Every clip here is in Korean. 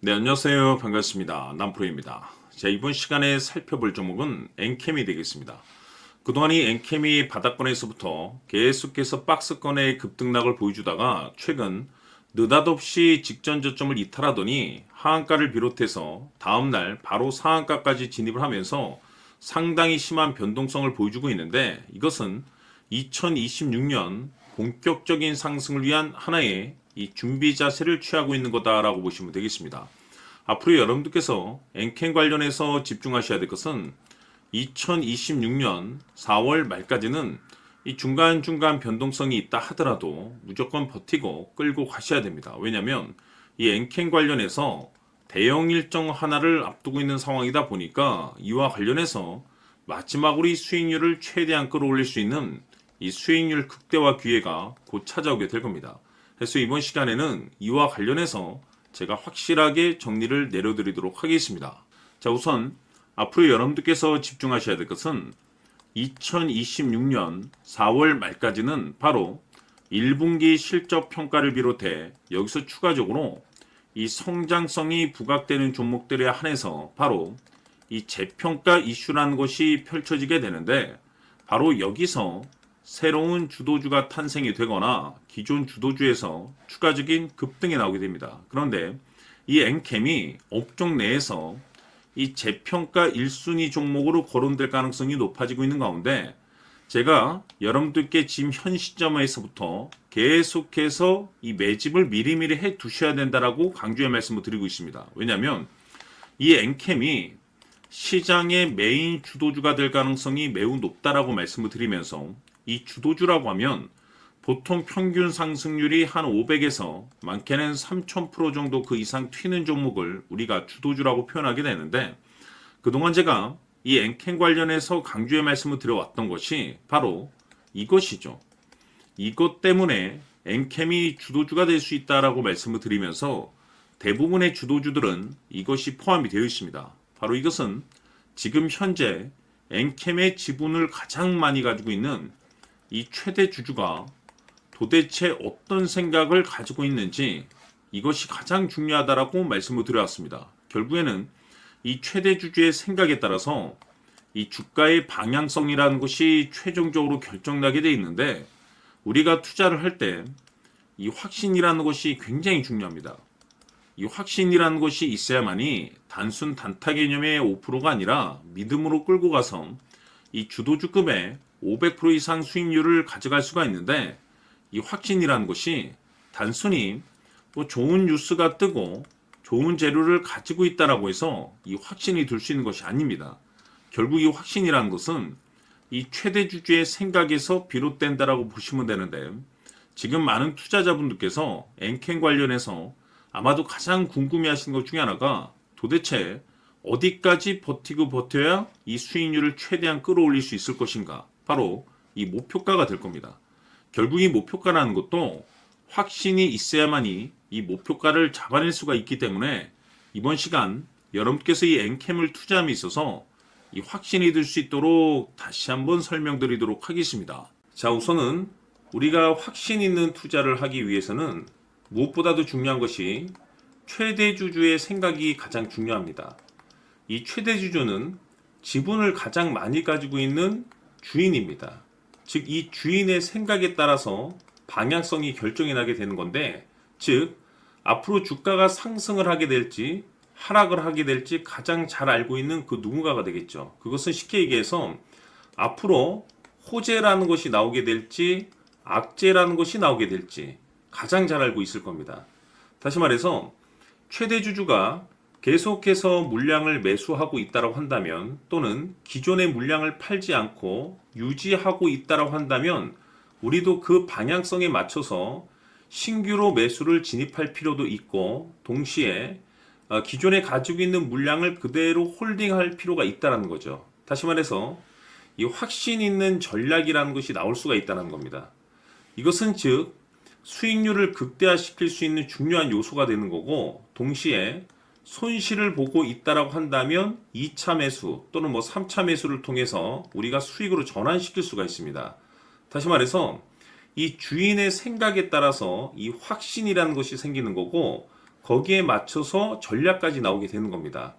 네, 안녕하세요. 반갑습니다. 남프로입니다. 자, 이번 시간에 살펴볼 종목은 엔캠이 되겠습니다. 그동안 이 엔캠이 바닥권에서부터 계속해서 박스권의 급등락을 보여주다가 최근 느닷없이 직전 저점을 이탈하더니 하한가를 비롯해서 다음날 바로 상한가까지 진입을 하면서 상당히 심한 변동성을 보여주고 있는데, 이것은 2026년 본격적인 상승을 위한 하나의 이 준비 자세를 취하고 있는 거다라고 보시면 되겠습니다. 앞으로 여러분들께서 엔캠 관련해서 집중하셔야 될 것은 2026년 4월 말까지는 이 중간중간 변동성이 있다 하더라도 무조건 버티고 끌고 가셔야 됩니다. 왜냐하면 이 엔캠 관련해서 대형 일정 하나를 앞두고 있는 상황이다 보니까 이와 관련해서 마지막으로 이 수익률을 최대한 끌어올릴 수 있는 이 수익률 극대화 기회가 곧 찾아오게 될 겁니다. 그래서 이번 시간에는 이와 관련해서 제가 확실하게 정리를 내려드리도록 하겠습니다. 자, 우선 앞으로 여러분들께서 집중하셔야 될 것은 2026년 4월 말까지는 바로 1분기 실적 평가를 비롯해 여기서 추가적으로 이 성장성이 부각되는 종목들에 한해서 바로 이 재평가 이슈라는 것이 펼쳐지게 되는데, 바로 여기서 새로운 주도주가 탄생이 되거나 기존 주도주에서 추가적인 급등이 나오게 됩니다. 그런데 이 엔캠이 업종 내에서 이 재평가 1순위 종목으로 거론될 가능성이 높아지고 있는 가운데, 제가 여러분들께 지금 현 시점에서부터 계속해서 이 매집을 미리미리 해 두셔야 된다라고 강조의 말씀을 드리고 있습니다. 왜냐하면 이 엔캠이 시장의 메인 주도주가 될 가능성이 매우 높다라고 말씀을 드리면서, 이 주도주라고 하면 보통 평균 상승률이 한 500에서 많게는 3000% 정도 그 이상 튀는 종목을 우리가 주도주라고 표현하게 되는데, 그동안 제가 이 엔캠 관련해서 강조의 말씀을 드려왔던 것이 바로 이것이죠. 이것 때문에 엔캠이 주도주가 될 수 있다라고 말씀을 드리면서 대부분의 주도주들은 이것이 포함이 되어 있습니다. 바로 이것은 지금 현재 엔캠의 지분을 가장 많이 가지고 있는 이 최대 주주가 도대체 어떤 생각을 가지고 있는지, 이것이 가장 중요하다라고 말씀을 드려왔습니다. 결국에는 이 최대 주주의 생각에 따라서 이 주가의 방향성이라는 것이 최종적으로 결정나게 돼 있는데, 우리가 투자를 할 때 이 확신이라는 것이 굉장히 중요합니다. 이 확신이라는 것이 있어야만이 단순 단타 개념의 5%가 아니라 믿음으로 끌고 가서 이 주도주급의 500% 이상 수익률을 가져갈 수가 있는데, 이 확신이라는 것이 단순히 뭐 좋은 뉴스가 뜨고 좋은 재료를 가지고 있다라고 해서 이 확신이 들 수 있는 것이 아닙니다. 결국 이 확신이라는 것은 이 최대 주주의 생각에서 비롯된다라고 보시면 되는데, 지금 많은 투자자분들께서 엔캠 관련해서 아마도 가장 궁금해하시는 것 중에 하나가 도대체 어디까지 버티고 버텨야 이 수익률을 최대한 끌어올릴 수 있을 것인가, 바로 이 목표가가 될 겁니다. 결국 이 목표가라는 것도 확신이 있어야만이 이 목표가를 잡아낼 수가 있기 때문에 이번 시간 여러분께서 이 엔캠을 투자함에 있어서 이 확신이 들 수 있도록 다시 한번 설명드리도록 하겠습니다. 자, 우선은 우리가 확신 있는 투자를 하기 위해서는 무엇보다도 중요한 것이 최대 주주의 생각이 가장 중요합니다. 이 최대 주주는 지분을 가장 많이 가지고 있는 주인입니다. 즉, 이 주인의 생각에 따라서 방향성이 결정이 나게 되는 건데, 즉 앞으로 주가가 상승을 하게 될지 하락을 하게 될지 가장 잘 알고 있는 그 누군가가 되겠죠. 그것은 쉽게 얘기해서 앞으로 호재라는 것이 나오게 될지 악재라는 것이 나오게 될지 가장 잘 알고 있을 겁니다. 다시 말해서 최대 주주가 계속해서 물량을 매수하고 있다고 한다면, 또는 기존의 물량을 팔지 않고 유지하고 있다고 한다면, 우리도 그 방향성에 맞춰서 신규로 매수를 진입할 필요도 있고, 동시에 기존에 가지고 있는 물량을 그대로 홀딩할 필요가 있다는 거죠. 다시 말해서 이 확신 있는 전략이라는 것이 나올 수가 있다는 겁니다. 이것은 즉 수익률을 극대화시킬 수 있는 중요한 요소가 되는 거고, 동시에 손실을 보고 있다라고 한다면 2차 매수 또는 3차 매수를 통해서 우리가 수익으로 전환시킬 수가 있습니다. 다시 말해서 이 주인의 생각에 따라서 이 확신이라는 것이 생기는 거고, 거기에 맞춰서 전략까지 나오게 되는 겁니다.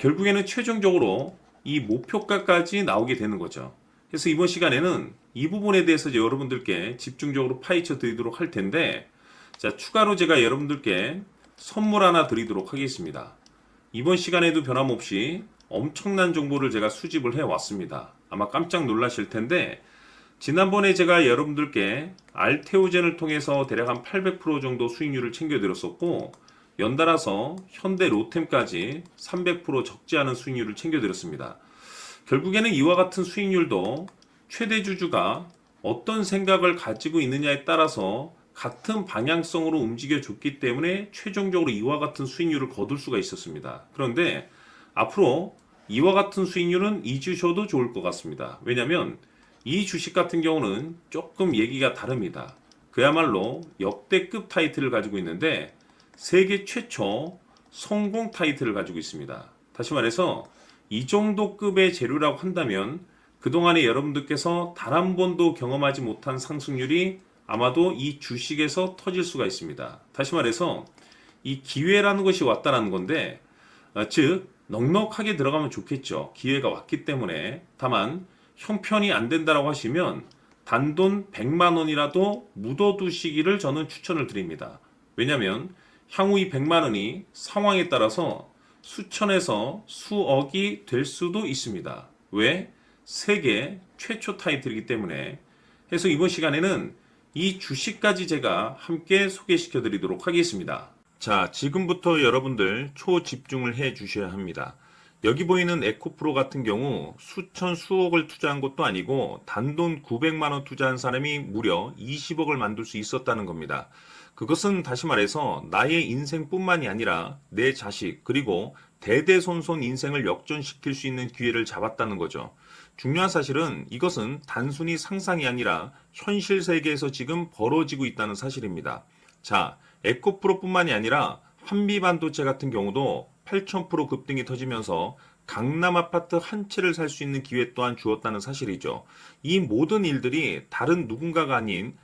결국에는 최종적으로 이 목표가까지 나오게 되는 거죠. 그래서 이번 시간에는 이 부분에 대해서 이제 여러분들께 집중적으로 파헤쳐 드리도록 할 텐데, 자, 추가로 제가 여러분들께 선물 하나 드리도록 하겠습니다. 이번 시간에도 변함없이 엄청난 정보를 제가 수집을 해 왔습니다. 아마 깜짝 놀라실 텐데, 지난번에 제가 여러분들께 알테오젠을 통해서 대략 한 800% 정도 수익률을 챙겨드렸었고, 연달아서 현대 로템까지 300% 적지 않은 수익률을 챙겨드렸습니다. 결국에는 이와 같은 수익률도 최대 주주가 어떤 생각을 가지고 있느냐에 따라서 같은 방향성으로 움직여 줬기 때문에 최종적으로 이와 같은 수익률을 거둘 수가 있었습니다. 그런데 앞으로 이와 같은 수익률은 잊으셔도 좋을 것 같습니다. 왜냐하면 이 주식 같은 경우는 조금 얘기가 다릅니다. 그야말로 역대급 타이틀을 가지고 있는데 세계 최초 성공 타이틀을 가지고 있습니다. 다시 말해서 이 정도 급의 재료라고 한다면 그동안에 여러분들께서 단 한 번도 경험하지 못한 상승률이 아마도 이 주식에서 터질 수가 있습니다. 다시 말해서 이 기회라는 것이 왔다는 건데, 즉 넉넉하게 들어가면 좋겠죠. 기회가 왔기 때문에. 다만 형편이 안 된다라고 하시면 단돈 100만 원이라도 묻어두시기를 저는 추천을 드립니다. 왜냐하면 향후 이 100만 원이 상황에 따라서 수천에서 수억이 될 수도 있습니다. 왜? 세계 최초 타이틀이기 때문에. 해서 이번 시간에는 이 주식까지 제가 함께 소개시켜 드리도록 하겠습니다. 자, 지금부터 여러분들 초집중을 해 주셔야 합니다. 여기 보이는 에코프로 같은 경우 수천 수억을 투자한 것도 아니고 단돈 900만 원 투자한 사람이 무려 20억을 만들 수 있었다는 겁니다. 그것은 다시 말해서 나의 인생뿐만이 아니라 내 자식 그리고 대대손손 인생을 역전시킬 수 있는 기회를 잡았다는 거죠. 중요한 사실은 이것은 단순히 상상이 아니라 현실 세계에서 지금 벌어지고 있다는 사실입니다. 자, 에코프로뿐만이 아니라 한미반도체 같은 경우도 8,000% 급등이 터지면서 강남 아파트 한 채를 살 수 있는 기회 또한 주었다는 사실이죠. 이 모든 일들이 다른 누군가가 아닌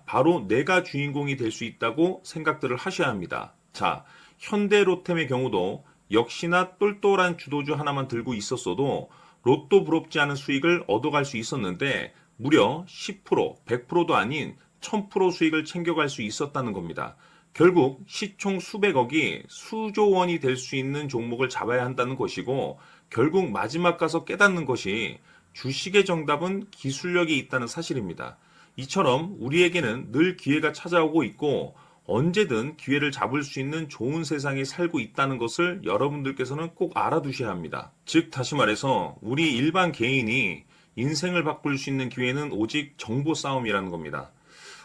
바로 내가 주인공이 될 수 있다고 생각들을 하셔야 합니다. 자, 현대로템의 경우도 역시나 똘똘한 주도주 하나만 들고 있었어도 로또 부럽지 않은 수익을 얻어갈 수 있었는데 무려 10%, 100%도 아닌 1000% 수익을 챙겨갈 수 있었다는 겁니다. 결국 시총 수백억이 수조 원이 될 수 있는 종목을 잡아야 한다는 것이고 결국 마지막 가서 깨닫는 것이 주식의 정답은 기술력이 있다는 사실입니다. 이처럼 우리에게는 늘 기회가 찾아오고 있고 언제든 기회를 잡을 수 있는 좋은 세상에 살고 있다는 것을 여러분들께서는 꼭 알아두셔야 합니다. 즉 다시 말해서 우리 일반 개인이 인생을 바꿀 수 있는 기회는 오직 정보 싸움이라는 겁니다.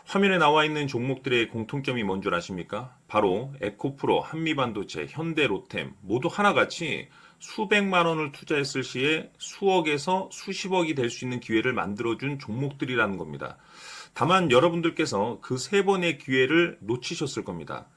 화면에 나와 있는 종목들의 공통점이 뭔 줄 아십니까? 바로 에코프로, 한미반도체, 현대로템 모두 하나같이 수백만 원을 투자했을 시에 수억에서 수십억이 될 수 있는 기회를 만들어준 종목들이라는 겁니다. 다만 여러분들께서 그 세 번의 기회를 놓치셨을 겁니다.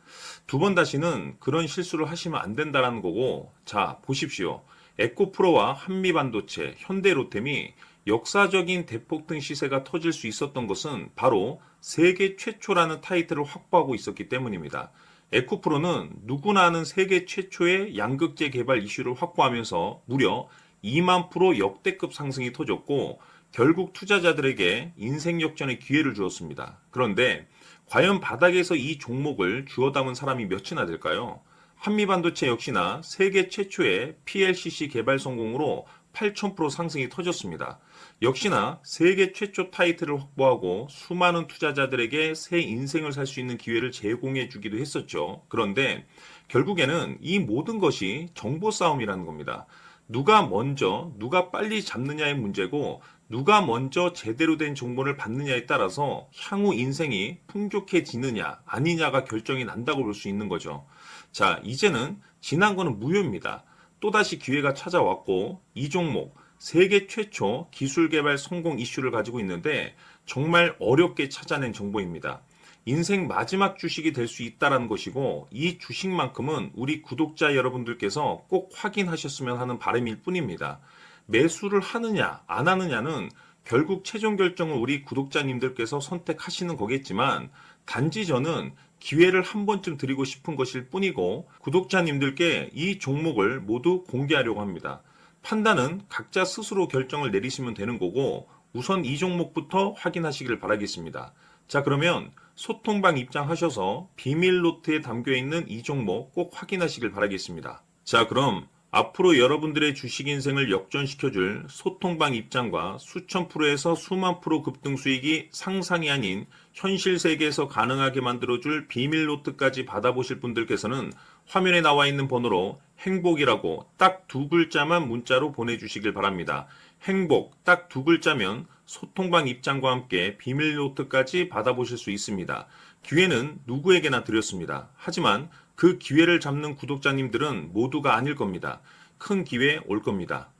두 번 다시는 그런 실수를 하시면 안 된다는 거고, 자, 보십시오. 에코프로와 한미반도체, 현대로템이 역사적인 대폭등 시세가 터질 수 있었던 것은 바로 세계 최초라는 타이틀을 확보하고 있었기 때문입니다. 에코프로는 누구나 아는 세계 최초의 양극재 개발 이슈를 확보하면서 무려 2만 프로 역대급 상승이 터졌고 결국 투자자들에게 인생 역전의 기회를 주었습니다. 그런데 과연 바닥에서 이 종목을 주워 담은 사람이 몇이나 될까요? 한미반도체 역시나 세계 최초의 PLCC 개발 성공으로 8,000% 상승이 터졌습니다. 역시나 세계 최초 타이틀을 확보하고 수많은 투자자들에게 새 인생을 살 수 있는 기회를 제공해 주기도 했었죠. 그런데 결국에는 이 모든 것이 정보 싸움이라는 겁니다. 누가 먼저, 누가 빨리 잡느냐의 문제고 누가 먼저 제대로 된 정보를 받느냐에 따라서 향후 인생이 풍족해지느냐 아니냐가 결정이 난다고 볼 수 있는 거죠. 자, 이제는 지난 거는 무효입니다. 또다시 기회가 찾아왔고 이 종목 세계 최초 기술 개발 성공 이슈를 가지고 있는데 정말 어렵게 찾아낸 정보입니다. 인생 마지막 주식이 될 수 있다는 것이고 이 주식만큼은 우리 구독자 여러분들께서 꼭 확인하셨으면 하는 바람일 뿐입니다. 매수를 하느냐 안 하느냐는 결국 최종 결정을 우리 구독자님들께서 선택하시는 거겠지만 단지 저는 기회를 한 번쯤 드리고 싶은 것일 뿐이고 구독자님들께 이 종목을 모두 공개하려고 합니다. 판단은 각자 스스로 결정을 내리시면 되는 거고 우선 이 종목부터 확인하시길 바라겠습니다. 자, 그러면 소통방 입장하셔서 비밀 노트에 담겨 있는 이 종목 꼭 확인하시길 바라겠습니다. 자, 그럼 앞으로 여러분들의 주식 인생을 역전시켜줄 소통방 입장과 수천 프로에서 수만 프로 급등 수익이 상상이 아닌 현실 세계에서 가능하게 만들어줄 비밀 노트까지 받아보실 분들께서는 화면에 나와 있는 번호로 행복이라고 딱 두 글자만 문자로 보내주시길 바랍니다. 행복 딱 두 글자면 소통방 입장과 함께 비밀 노트까지 받아보실 수 있습니다. 기회는 누구에게나 드렸습니다. 하지만 그 기회를 잡는 구독자님들은 모두가 아닐 겁니다. 큰 기회 올 겁니다.